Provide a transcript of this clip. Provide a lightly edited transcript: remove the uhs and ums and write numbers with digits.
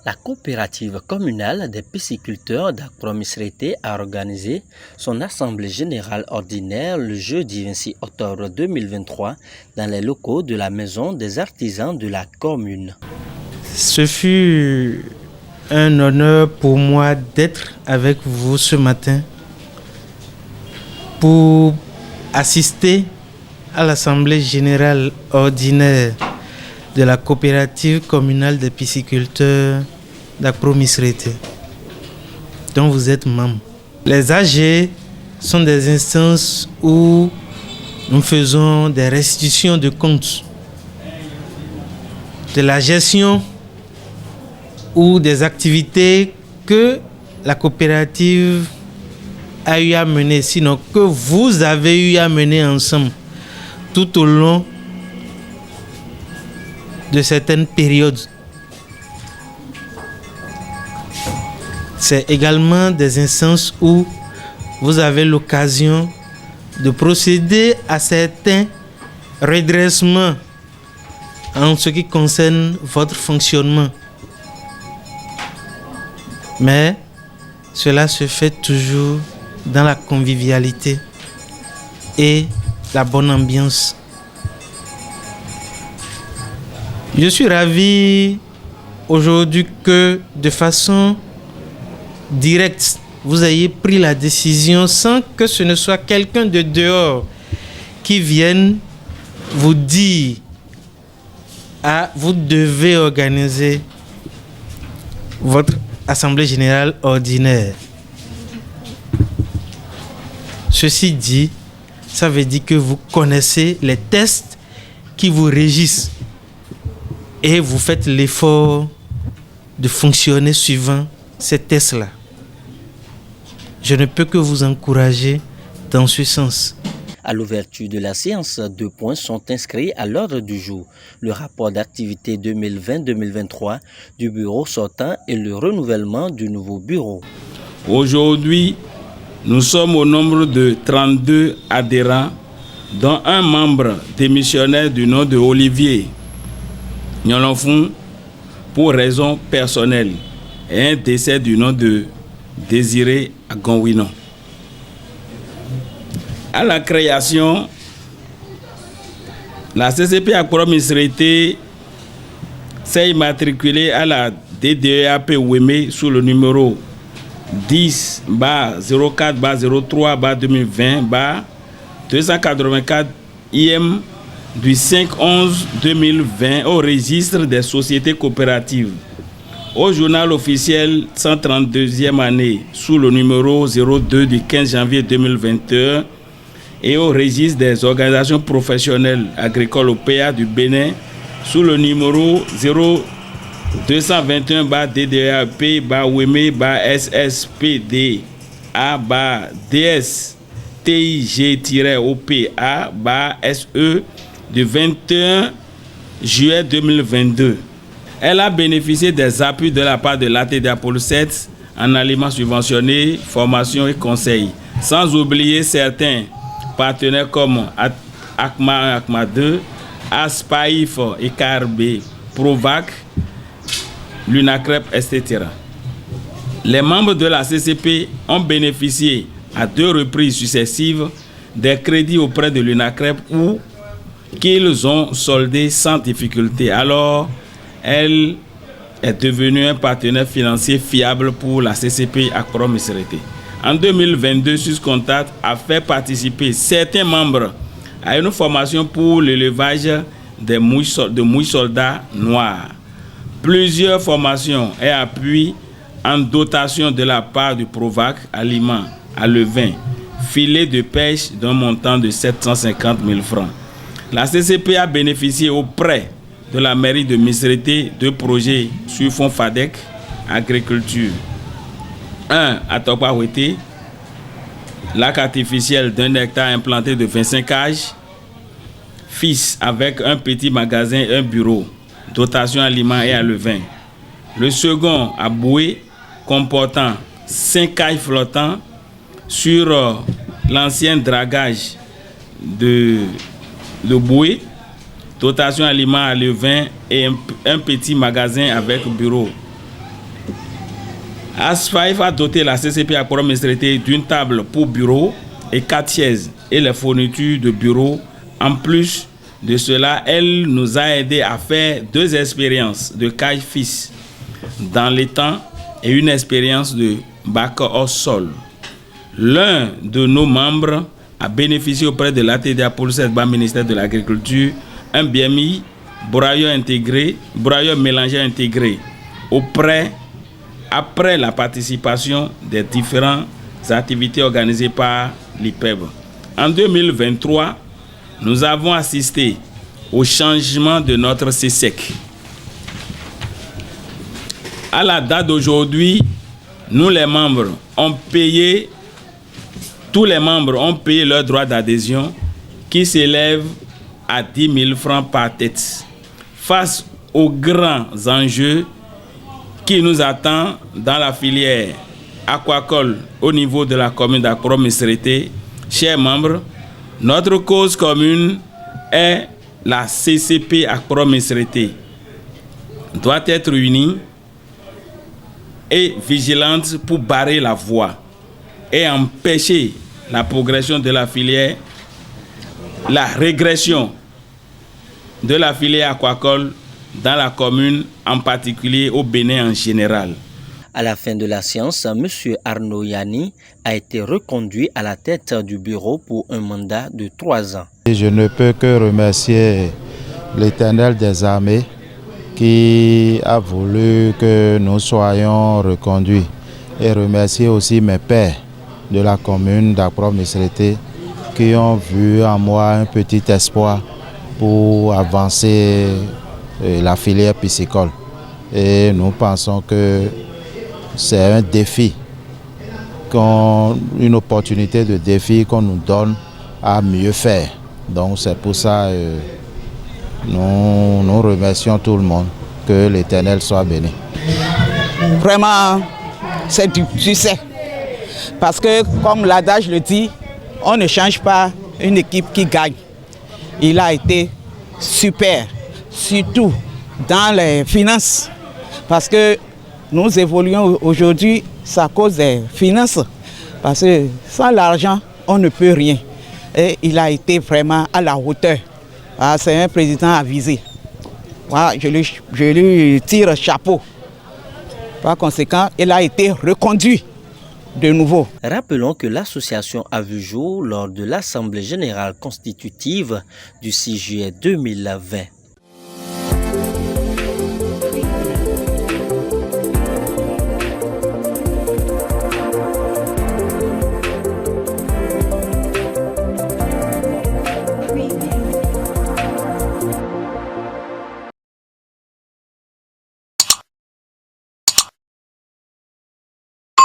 La coopérative communale des pisciculteurs d'Akpromisrété a organisé son assemblée générale ordinaire le jeudi 26 octobre 2023 dans les locaux de la maison des artisans de la commune. Ce fut un honneur pour moi d'être avec vous ce matin pour assister à l'assemblée générale ordinaire de la coopérative communale des pisciculteurs d'Akpromisrété, dont vous êtes membre. Les AG sont des instances où nous faisons des restitutions de comptes, de la gestion ou des activités que la coopérative a eu à mener, sinon que vous avez eu à mener ensemble tout au long de certaines périodes. C'est également des instances où vous avez l'occasion de procéder à certains redressements en ce qui concerne votre fonctionnement. Mais cela se fait toujours dans la convivialité et la bonne ambiance. Je suis ravi aujourd'hui que de façon directe, vous ayez pris la décision sans que ce ne soit quelqu'un de dehors qui vienne vous dire vous devez organiser votre assemblée générale ordinaire. Ceci dit, ça veut dire que vous connaissez les tests qui vous régissent et vous faites l'effort de fonctionner suivant ces tests-là. Je ne peux que vous encourager dans ce sens. À l'ouverture de la séance, 2 points sont inscrits à l'ordre du jour. Le rapport d'activité 2020-2023 du bureau sortant et le renouvellement du nouveau bureau. Aujourd'hui, nous sommes au nombre de 32 adhérents, dont un membre démissionnaire du nom de Olivier Nyolonfou pour raison personnelle et un décès du nom de Désiré Agonwinon. À la création, la CCP Akpromisrété s'est immatriculée à la DDEAP Ouémé sous le numéro 10-04-03-2020-284 IM du 5/11-2020 au registre des sociétés coopératives. Au journal officiel 132e année sous le numéro 02 du 15 janvier 2021 et au registre des organisations professionnelles agricoles OPA du Bénin sous le numéro 0222-DDAP-WME-SSPD-DS-TIG-OPA-SE du 21 juillet 2022. Elle a bénéficié des appuis de la part de l'ATD Apollo 7 en aliments subventionnés, formation et conseils. Sans oublier certains partenaires comme ACMA 2, ASPAIF, EKRB, Provac, l'UNACREP, etc. Les membres de la CCP ont bénéficié à 2 reprises successives des crédits auprès de l'UNACREP ou qu'ils ont soldés sans difficulté. Alors, elle est devenue un partenaire financier fiable pour la CCP Akpromisrété. En 2022, Suscontact a fait participer certains membres à une formation pour l'élevage de mouilles soldats noirs. Plusieurs formations et appuis en dotation de la part du Provac, aliments, à levain, filets de pêche d'un montant de 750 000 francs. La CCP a bénéficié auprès de la mairie de Misrété 2 projets sur fonds FADEC, agriculture. 1 à Topawete, lac artificiel d'1 hectare implanté de 25 cages, FIS avec un petit magasin et un bureau, dotation aliments et à levain. Le second à Boué, comportant 5 cages flottants sur l'ancien dragage de Boué, dotation aliments à levain et un petit magasin avec bureau. ASFAIF a doté la CCP Akporo-Missirete d'une table pour bureau et 4 chaises et les fournitures de bureau. En plus de cela, elle nous a aidé à faire 2 expériences de CAI-FIS dans les temps et une expérience de bac au sol. L'un de nos membres a bénéficié auprès de l'ATDA pour le ministère de l'Agriculture un BMI broyeur mélangé intégré après la participation des différentes activités organisées par l'IPEB. En 2023, nous avons assisté au changement de notre CSEC. À la date d'aujourd'hui, tous les membres ont payé leur droit d'adhésion qui s'élève à 10 000 francs par tête. Face aux grands enjeux qui nous attendent dans la filière aquacole au niveau de la commune d'Akporo-Missirete, chers membres, notre cause commune est la CCP Akporo-Missirete doit être unie et vigilante pour barrer la voie et empêcher la progression de la filière, la régression de la filière aquacole dans la commune, en particulier au Bénin en général. À la fin de la séance, M. Arnaud Yani a été reconduit à la tête du bureau pour un mandat de 3 ans. Je ne peux que remercier l'Éternel des armées qui a voulu que nous soyons reconduits et remercier aussi mes pères de la commune d'Akporo-Missirete qui ont vu en moi un petit espoir pour avancer la filière piscicole. Et nous pensons que c'est un défi, une opportunité de défi qu'on nous donne à mieux faire. Donc c'est pour ça que nous remercions tout le monde. Que l'Éternel soit béni. Vraiment, c'est du succès. Parce que, comme l'adage le dit, on ne change pas une équipe qui gagne. Il a été super, surtout dans les finances. Parce que nous évoluons aujourd'hui, c'est à cause des finances. Parce que sans l'argent, on ne peut rien. Et il a été vraiment à la hauteur. C'est un président avisé. Voilà, je lui tire chapeau. Par conséquent, il a été reconduit de nouveau. Rappelons que l'association a vu jour lors de l'Assemblée générale constitutive du 6 juillet 2020.